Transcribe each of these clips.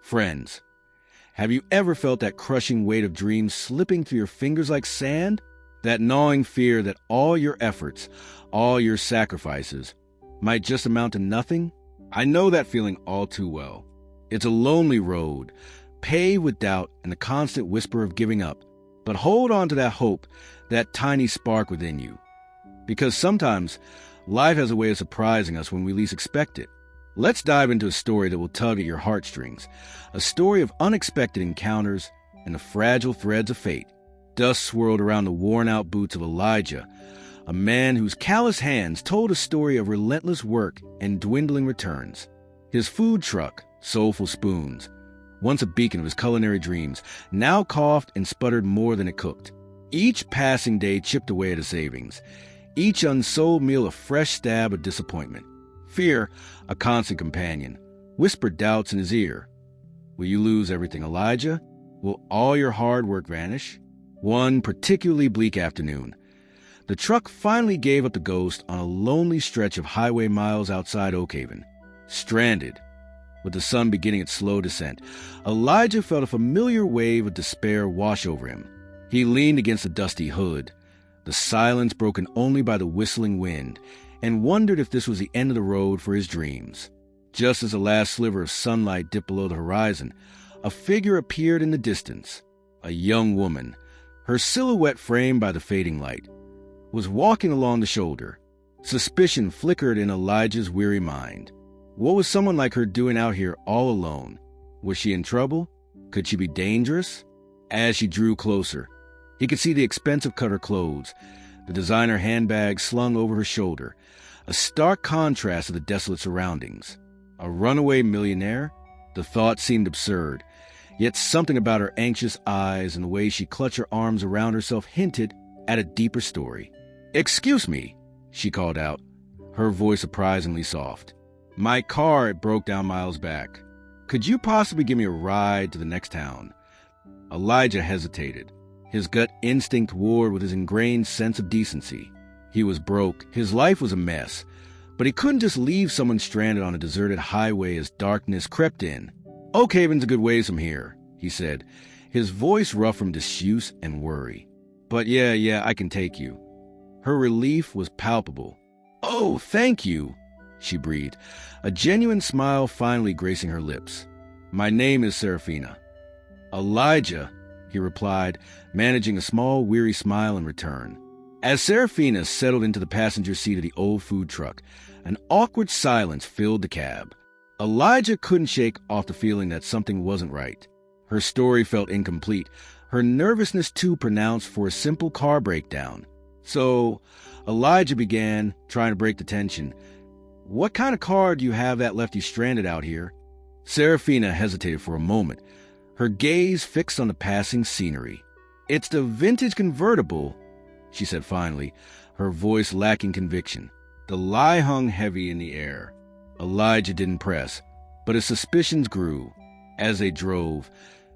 Friends, have you ever felt that crushing weight of dreams slipping through your fingers like sand? That gnawing fear that all your efforts, all your sacrifices, might just amount to nothing? I know that feeling all too well. It's a lonely road, paved with doubt and the constant whisper of giving up. But hold on to that hope, that tiny spark within you. Because sometimes life has a way of surprising us when we least expect it. Let's dive into a story that will tug at your heartstrings, a story of unexpected encounters and the fragile threads of fate. Dust swirled around the worn-out boots of Elijah, a man whose callous hands told a story of relentless work and dwindling returns. His food truck, Soulful Spoons, once a beacon of his culinary dreams, now coughed and sputtered more than it cooked. Each passing day chipped away at his savings, each unsold meal a fresh stab of disappointment. Fear, a constant companion, whispered doubts in his ear. Will you lose everything, Elijah? Will all your hard work vanish? One particularly bleak afternoon, the truck finally gave up the ghost on a lonely stretch of highway miles outside Oakhaven. Stranded, with the sun beginning its slow descent, Elijah felt a familiar wave of despair wash over him. He leaned against the dusty hood, the silence broken only by the whistling wind, and wondered if this was the end of the road for his dreams. Just as the last sliver of sunlight dipped below the horizon, a figure appeared in the distance. A young woman, her silhouette framed by the fading light, was walking along the shoulder. Suspicion flickered in Elijah's weary mind. What was someone like her doing out here all alone? Was she in trouble? Could she be dangerous? As she drew closer, he could see the expensive cut her clothes, the designer handbag slung over her shoulder, a stark contrast to the desolate surroundings. A runaway millionaire? The thought seemed absurd, yet something about her anxious eyes and the way she clutched her arms around herself hinted at a deeper story. "Excuse me," she called out, her voice surprisingly soft. "My car broke down miles back. Could you possibly give me a ride to the next town?" Elijah hesitated. His gut instinct warred with his ingrained sense of decency. He was broke, his life was a mess, but he couldn't just leave someone stranded on a deserted highway as darkness crept in. "Oakhaven's a good ways from here," he said, his voice rough from disuse and worry. "But yeah, I can take you." Her relief was palpable. "Oh, thank you," she breathed, a genuine smile finally gracing her lips. "My name is Serafina." "Elijah," he replied, managing a small, weary smile in return. As Serafina settled into the passenger seat of the old food truck, an awkward silence filled the cab. Elijah couldn't shake off the feeling that something wasn't right. Her story felt incomplete, her nervousness too pronounced for a simple car breakdown. So Elijah began, trying to break the tension. "What kind of car do you have that left you stranded out here?" Serafina hesitated for a moment, her gaze fixed on the passing scenery. "It's the vintage convertible," she said finally, her voice lacking conviction. The lie hung heavy in the air. Elijah didn't press, but his suspicions grew. As they drove,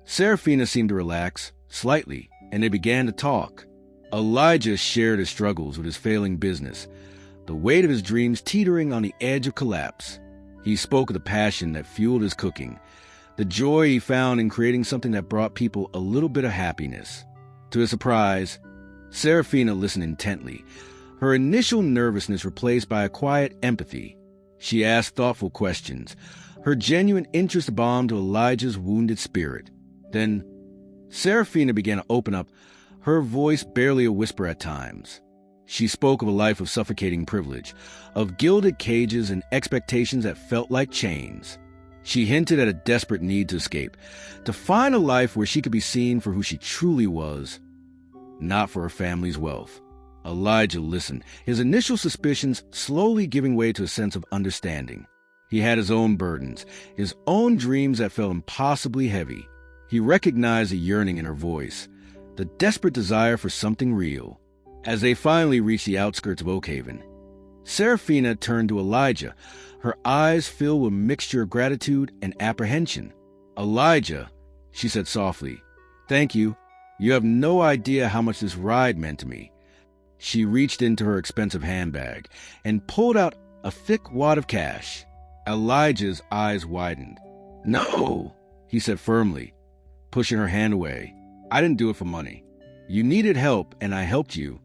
Serafina seemed to relax, slightly, and they began to talk. Elijah shared his struggles with his failing business, the weight of his dreams teetering on the edge of collapse. He spoke of the passion that fueled his cooking, the joy he found in creating something that brought people a little bit of happiness. To his surprise, Serafina listened intently, her initial nervousness replaced by a quiet empathy. She asked thoughtful questions, her genuine interest balm to Elijah's wounded spirit. Then Serafina began to open up, her voice barely a whisper at times. She spoke of a life of suffocating privilege, of gilded cages and expectations that felt like chains. She hinted at a desperate need to escape, to find a life where she could be seen for who she truly was, not for her family's wealth. Elijah listened, his initial suspicions slowly giving way to a sense of understanding. He had his own burdens, his own dreams that felt impossibly heavy. He recognized the yearning in her voice, the desperate desire for something real. As they finally reached the outskirts of Oakhaven, Serafina turned to Elijah, her eyes filled with a mixture of gratitude and apprehension. "Elijah," she said softly, "thank you. You have no idea how much this ride meant to me." She reached into her expensive handbag and pulled out a thick wad of cash. Elijah's eyes widened. "No," he said firmly, pushing her hand away. "I didn't do it for money. You needed help, and I helped you."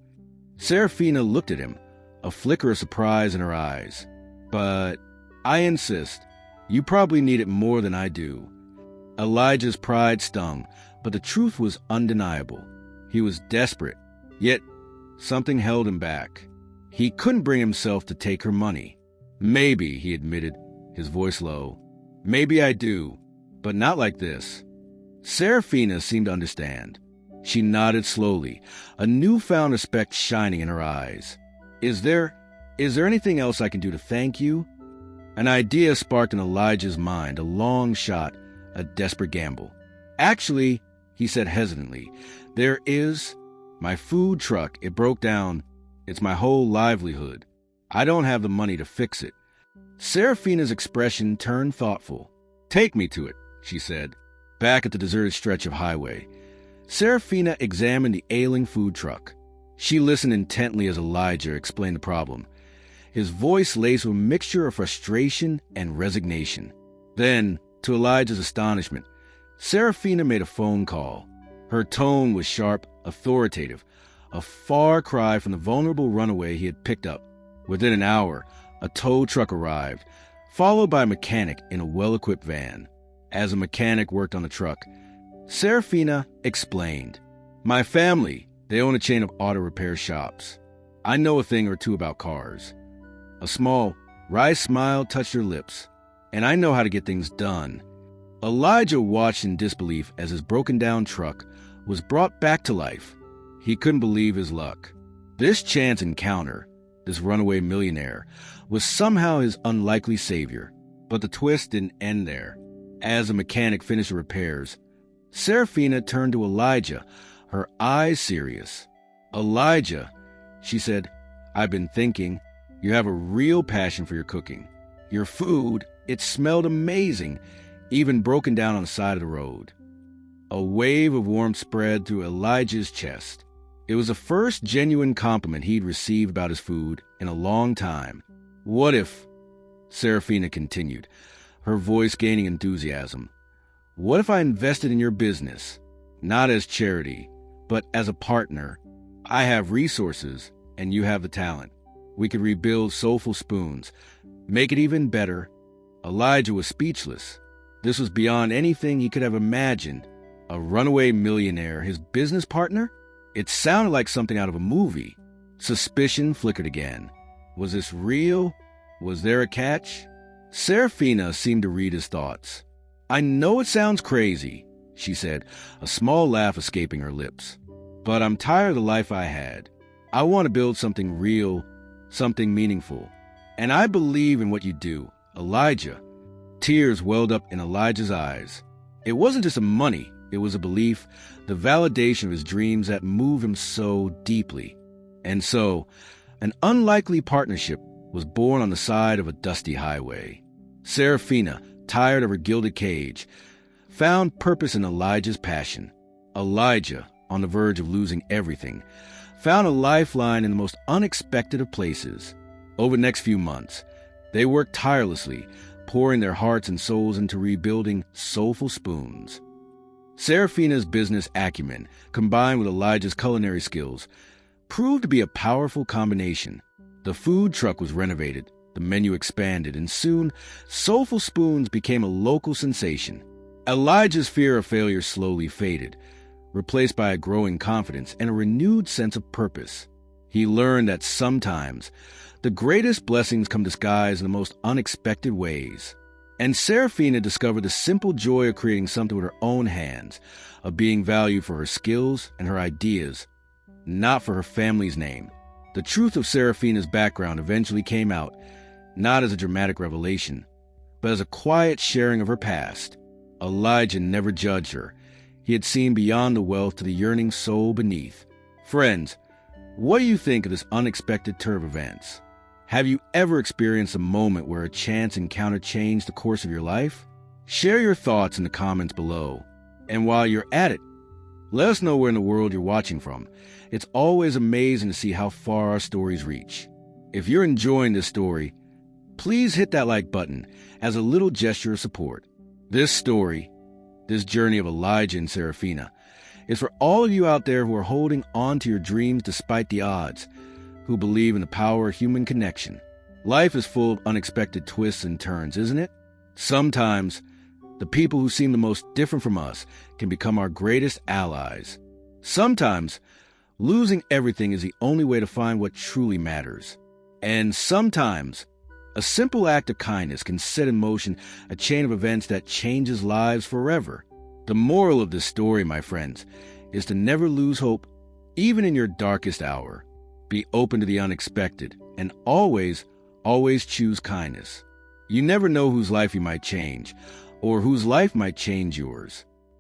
Serafina looked at him, a flicker of surprise in her eyes. "But I insist. You probably need it more than I do." Elijah's pride stung, but the truth was undeniable. He was desperate, yet something held him back. He couldn't bring himself to take her money. "Maybe," he admitted, his voice low. "Maybe I do, but not like this." Serafina seemed to understand. She nodded slowly, a newfound respect shining in her eyes. Is there anything else I can do to thank you?" An idea sparked in Elijah's mind, a long shot, a desperate gamble. "Actually," he said hesitantly, "there is. My food truck, it broke down. It's my whole livelihood. I don't have the money to fix it." Serafina's expression turned thoughtful. "Take me to it," she said, back at the deserted stretch of highway. Serafina examined the ailing food truck. She listened intently as Elijah explained the problem, his voice laced with a mixture of frustration and resignation. Then, to Elijah's astonishment, Serafina made a phone call. Her tone was sharp, authoritative, a far cry from the vulnerable runaway he had picked up. Within an hour, a tow truck arrived, followed by a mechanic in a well-equipped van. As a mechanic worked on the truck, Serafina explained, "My family, they own a chain of auto repair shops. I know a thing or two about cars." A small, wry smile touched her lips. "And I know how to get things done." Elijah watched in disbelief as his broken-down truck was brought back to life. He couldn't believe his luck. This chance encounter, this runaway millionaire, was somehow his unlikely savior. But the twist didn't end there. As the mechanic finished the repairs, Serafina turned to Elijah, her eyes serious. "Elijah," she said, "I've been thinking, you have a real passion for your cooking. Your food, it smelled amazing, even broken down on the side of the road." A wave of warmth spread through Elijah's chest. It was the first genuine compliment he'd received about his food in a long time. "What if," Serafina continued, her voice gaining enthusiasm, "what if I invested in your business, not as charity, but as a partner? I have resources, and you have the talent. We could rebuild Soulful Spoons, make it even better." Elijah was speechless. This was beyond anything he could have imagined. A runaway millionaire, his business partner? It sounded like something out of a movie. Suspicion flickered again. Was this real? Was there a catch? Serafina seemed to read his thoughts. "I know it sounds crazy," she said, a small laugh escaping her lips. "But I'm tired of the life I had. I want to build something real, something meaningful. And I believe in what you do, Elijah." Tears welled up in Elijah's eyes. It wasn't just the money, it was a belief, the validation of his dreams that moved him so deeply. And so, an unlikely partnership was born on the side of a dusty highway. Serafina, tired of her gilded cage, found purpose in Elijah's passion. Elijah, on the verge of losing everything, found a lifeline in the most unexpected of places. Over the next few months, they worked tirelessly, pouring their hearts and souls into rebuilding Soulful Spoons. Serafina's business acumen, combined with Elijah's culinary skills, proved to be a powerful combination. The food truck was renovated, the menu expanded, and soon Soulful Spoons became a local sensation. Elijah's fear of failure slowly faded, replaced by a growing confidence and a renewed sense of purpose. He learned that sometimes the greatest blessings come disguised in the most unexpected ways. And Serafina discovered the simple joy of creating something with her own hands, of being valued for her skills and her ideas, not for her family's name. The truth of Serafina's background eventually came out, not as a dramatic revelation, but as a quiet sharing of her past. Elijah never judged her. He had seen beyond the wealth to the yearning soul beneath. Friends, what do you think of this unexpected turn of events? Have you ever experienced a moment where a chance encounter changed the course of your life? Share your thoughts in the comments below. And while you're at it, let us know where in the world you're watching from. It's always amazing to see how far our stories reach. If you're enjoying this story, please hit that like button as a little gesture of support. This story, this journey of Elijah and Seraphina, is for all of you out there who are holding on to your dreams despite the odds, who believe in the power of human connection. Life is full of unexpected twists and turns, isn't it? Sometimes, the people who seem the most different from us can become our greatest allies. Sometimes, losing everything is the only way to find what truly matters. And sometimes, a simple act of kindness can set in motion a chain of events that changes lives forever. The moral of this story, my friends, is to never lose hope, even in your darkest hour. Be open to the unexpected, and always choose kindness. You never know whose life you might change, or whose life might change yours.